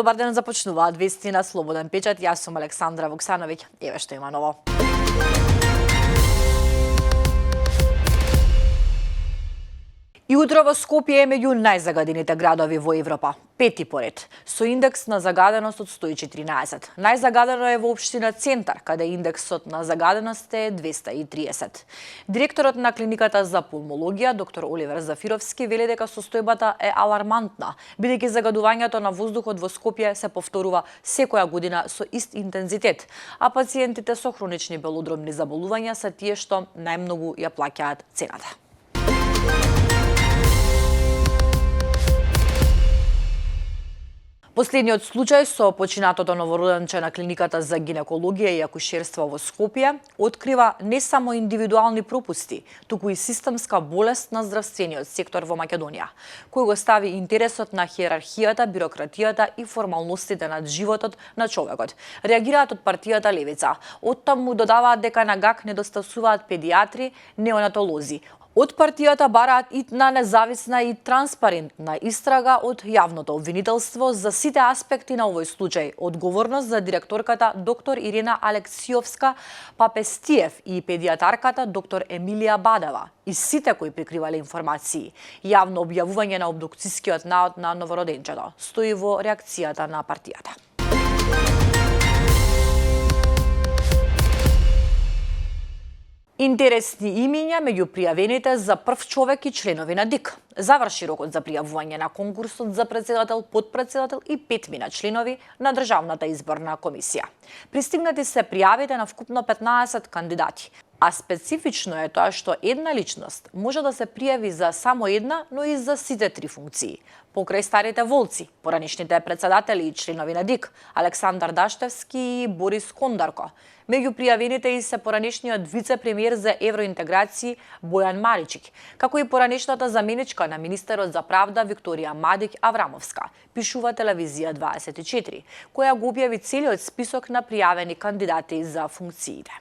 Добар ден, започнуваат вести на Слободен печат. Јас сум Александра Вуксановиќ. Еве што има ново. И утро во Скопје е меѓу најзагадените градови во Европа, пети поред, со индекс на загаденост од 114. Најзагадено е во општина Центар, каде индексот на загаденост е 230. Директорот на клиниката за пулмологија, доктор Оливер Зафировски, вели дека состојбата е алармантна, бидејќи загадувањето на воздухот во Скопје се повторува секоја година со ист интензитет, а пациентите со хронични белодробни заболувања се тие што најмногу ја плаќаат цената. Последниот случај со починатото новороденче на клиниката за гинекологија и акушерство во Скопје открива не само индивидуални пропусти, туку и системска болест на здравствениот сектор во Македонија, кој го стави интересот на хиерархијата, бирократијата и формалностите над животот на човекот. Реагираат од партијата Левица. Оттаму додаваат дека на ГАК недостасуваат педиатри, неонатолози. Од партијата бараат итна, независна и транспарентна истрага од јавното обвинителство за сите аспекти на овој случај. Одговорност за директорката доктор Ирина Алексиовска Папестиев и педиатарката доктор Емилија Бадева и сите кои прикривале информации. Јавно објавување на обдукцискиот наод на новороденчето стои во реакцијата на партијата. Интересни имиња меѓу пријавените за прв човек и членови на ДИК. Заврши рокот за пријавување на конкурсот за председател, подпредседател и 5 членови на Државната изборна комисија. Пристигнати се пријавите на вкупно 15 кандидати. А специфично е тоа што една личност може да се пријави за само една, но и за сите три функции. Покрај старите волци, поранишните председатели и членови на ДИК, Александар Даштевски и Борис Кондарко. Меѓу пријавените и се поранишниот вице-премиер за евроинтеграција Бојан Маричик, како и поранишната заменичка на министерот за правда Викторија Мадик Аврамовска, пишува Телевизија 24, која го објави целиот список на пријавени кандидати за функциите.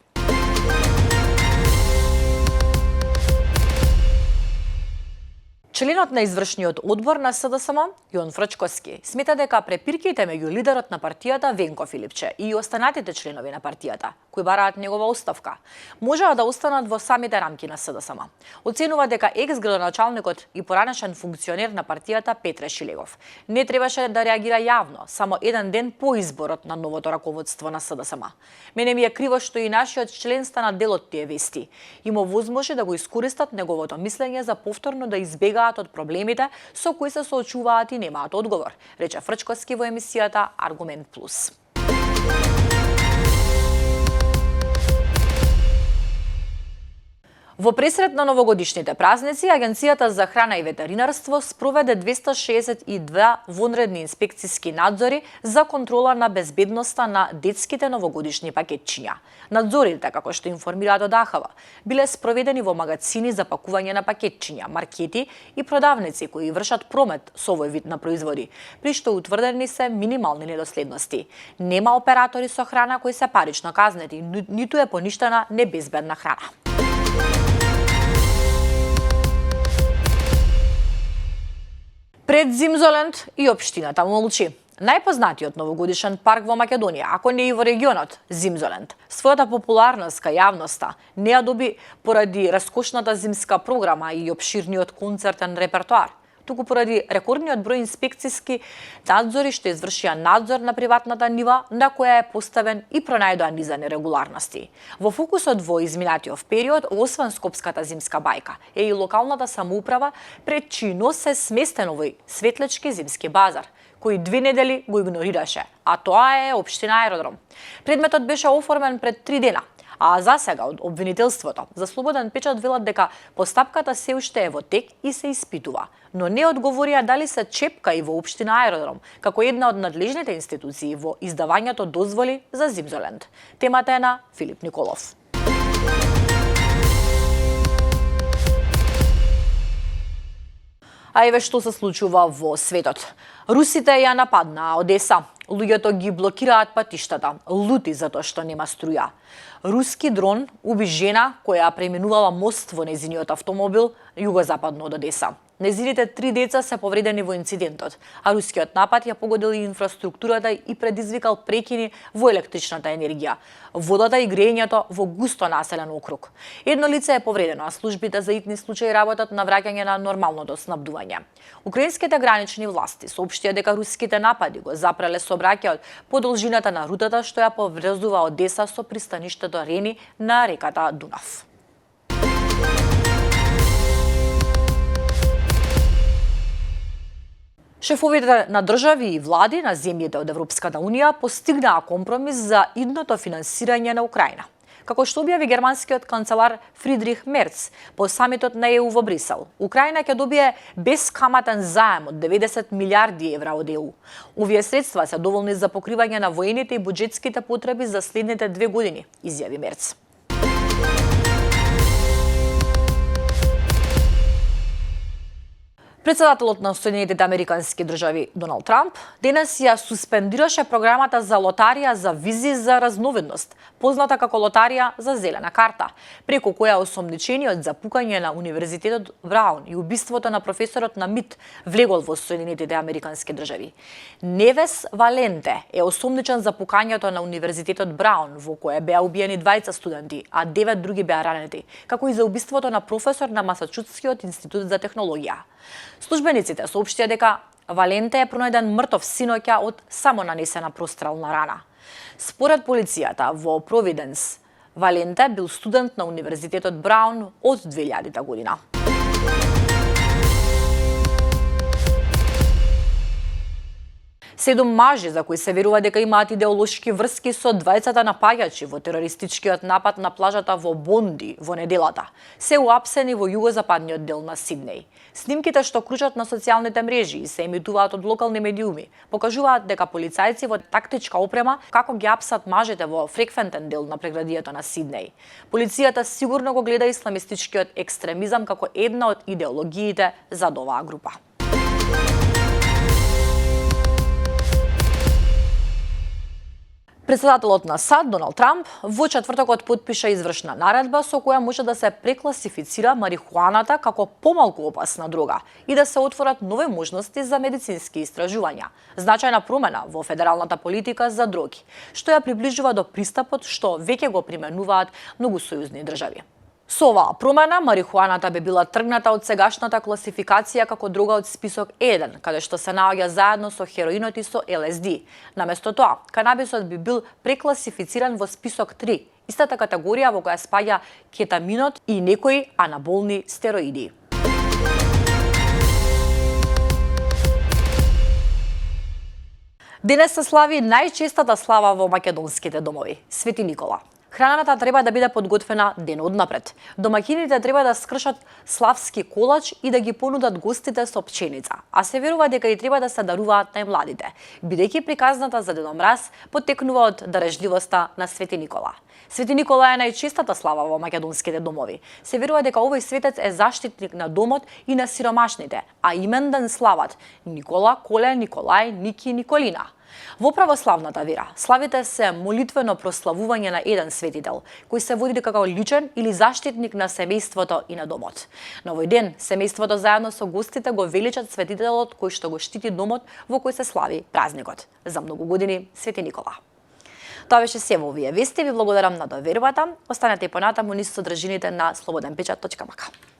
Членот на извршниот одбор на СДСМ, Јон Фрчковски, смета дека препирките меѓу лидерот на партијата Венко Филипче и останатите членови на партијата, кои бараат негова оставка, можеа да останат во самите рамки на СДСМ. Оценува дека екс-градоначалникот и поранешен функционер на партијата Петре Шилегов не требаше да реагира јавно, само еден ден по изборот на новото раководство на СДСМ. Мене ми е криво што и нашиот член стана дел од тие вести. Има возможност да го искористат неговото мислење за повторно да избегаат од проблемите со кои се соочуваат и немаат одговор, рече Фрчковски во емисијата Аргумент Плюс. Во пресред на новогодишните празници, Агенцијата за храна и ветеринарство спроведе 262 вонредни инспекциски надзори за контрола на безбедноста на детските новогодишни пакетчиња. Надзорите, како што информираат од АХВ, биле спроведени во магазини за пакување на пакетчиња, маркети и продавници кои вршат промет со овој вид на производи, при што утврдени се минимални недоследности. Нема оператори со храна кои се парично казнети, ниту е поништена небезбедна храна. Пред Зимзолент и општината молчи. Најпознатиот новогодишен парк во Македонија, ако не и во регионот, Зимзолент, својата популарност кај јавноста не ја доби поради раскошната зимска програма и опширниот концертен репертоар, туку поради рекордниот број инспекциски надзори што извршија надзор на приватната нива на која е поставен и пронајдоа низа нерегуларности. Во фокусот во изминатиот период, освен Скопската зимска бајка, е и локалната самоуправа пред чиј нос се сместен овој светлечки зимски базар, кој 2 недели го игнорираше, а тоа е општина Аеродром. Предметот беше оформен пред 3 дена, а за сега од обвинителството за Слободен печат велат дека постапката се уште е во тек и се испитува, но не одговорија дали се чепка и во општина Аеродром, како една од надлежните институции во издавањето дозволи за Зимзолент. Темата е на Филип Николов. А еве што се случува во светот. Русите ја нападнаа Одеса. Луѓето ги блокираат патиштата, лути затоа што нема струја. Руски дрон уби жена која преминувала мост во нејзиниот автомобил југозападно од Одеса. Незините 3 деца се повредени во инцидентот, а рускиот напад ја погодил и инфраструктурата и предизвикал прекини во електричната енергија, водата и грејењето во густо населен округ. Едно лице е повредено, а службите за итни случаи работат на враќање на нормалното снабдување. Украинските гранични власти соопштија дека руските напади го запреле сообраќајот по должината на рутата што ја поврзува Одеса со пристаништето Рени на реката Дунав. Шефовите на држави и влади на земјите од Европската Унија постигнаа компромис за идното финансирање на Украина. Како што објави германскиот канцелар Фридрих Мерц по самитот на ЕУ во Брисел, Украина ќе добие бескаматен заем од 90 милиарди евра од ЕУ. Овие средства се доволни за покривање на воените и буџетските потреби за следните 2 години, изјави Мерц. Председателот на Соединетите Американски држави Доналд Трамп денес ја суспендираше програмата за лотарија за визи за разновидност, позната како лотарија за зелена карта, преку која осомничениот за пукање на Универзитетот Браун и убиството на професорот на МИТ влегол во Соединетите Американски држави. Невес Валенте е осомничен за пукањето на Универзитетот Браун, во кое беа убиени 20 студенти, а 9 други беа ранети, како и за убиството на професор на Масачусетскиот институт за технологија. Службениците соопштија дека Валенте е пронајден мртов синоќа од само нанесена прострелна рана. Според полицијата во Провиденс, Валенте бил студент на Универзитетот Браун од 2000 година. Седум мажи за кои се верува дека имаат идеолошки врски со двајцата напаѓачи во терористичкиот напад на плажата во Бонди во неделата се уапсени во југозападниот дел на Сиднеј. Снимките што кружат на социјалните мрежи и се емитуваат од локални медиуми покажуваат дека полицајци во тактичка опрема како ги апсат мажите во фреквентен дел на преградието на Сиднеј. Полицијата сигурно го гледа исламистичкиот екстремизам како една од идеологиите за оваа група. Председателот на САД Доналд Трамп во четвртокот потпиша извршна наредба со која може да се прекласифицира марихуаната како помалку опасна дрога и да се отворат нови можности за медицински истражувања. Значајна промена во федералната политика за дроги, што ја приближува до пристапот што веќе го применуваат многу сојузни држави. Со оваа промена, марихуаната би била тргната од сегашната класификација како дрога од список 1, каде што се наоѓа заедно со хероинот и со ЛСД. Наместо тоа, канабисот би бил прекласифициран во список 3, истата категорија во која спаѓа кетаминот и некои анаболни стероиди. Денес се слави најчестата слава во македонските домови – Свети Никола. Храната треба да биде подготвена ден однапред. Домаќините треба да скршат славски колач и да ги понудат гостите со пченица, а се верува дека и треба да се даруваат најмладите, бидејќи приказната за Дедо Мраз потекнува од дарежливоста на Свети Никола. Свети Никола е најчестата слава во македонските домови. Се верува дека овој светец е заштитник на домот и на сиромашните, а именден слават Никола, Коле, Николај, Ники, Николина. Во православната вера, славите се молитвено прославување на еден светител, кој се води како личен или заштитник на семејството и на домот. На овој ден, семејството заедно со гостите го величат светителот кој што го штити домот во кој се слави празникот. За многу години, Свети Никола. Тоа беше се во овие вести. Ви благодарам на довербата. Останете и понатаму низ содржините на slobodnpečat.mk.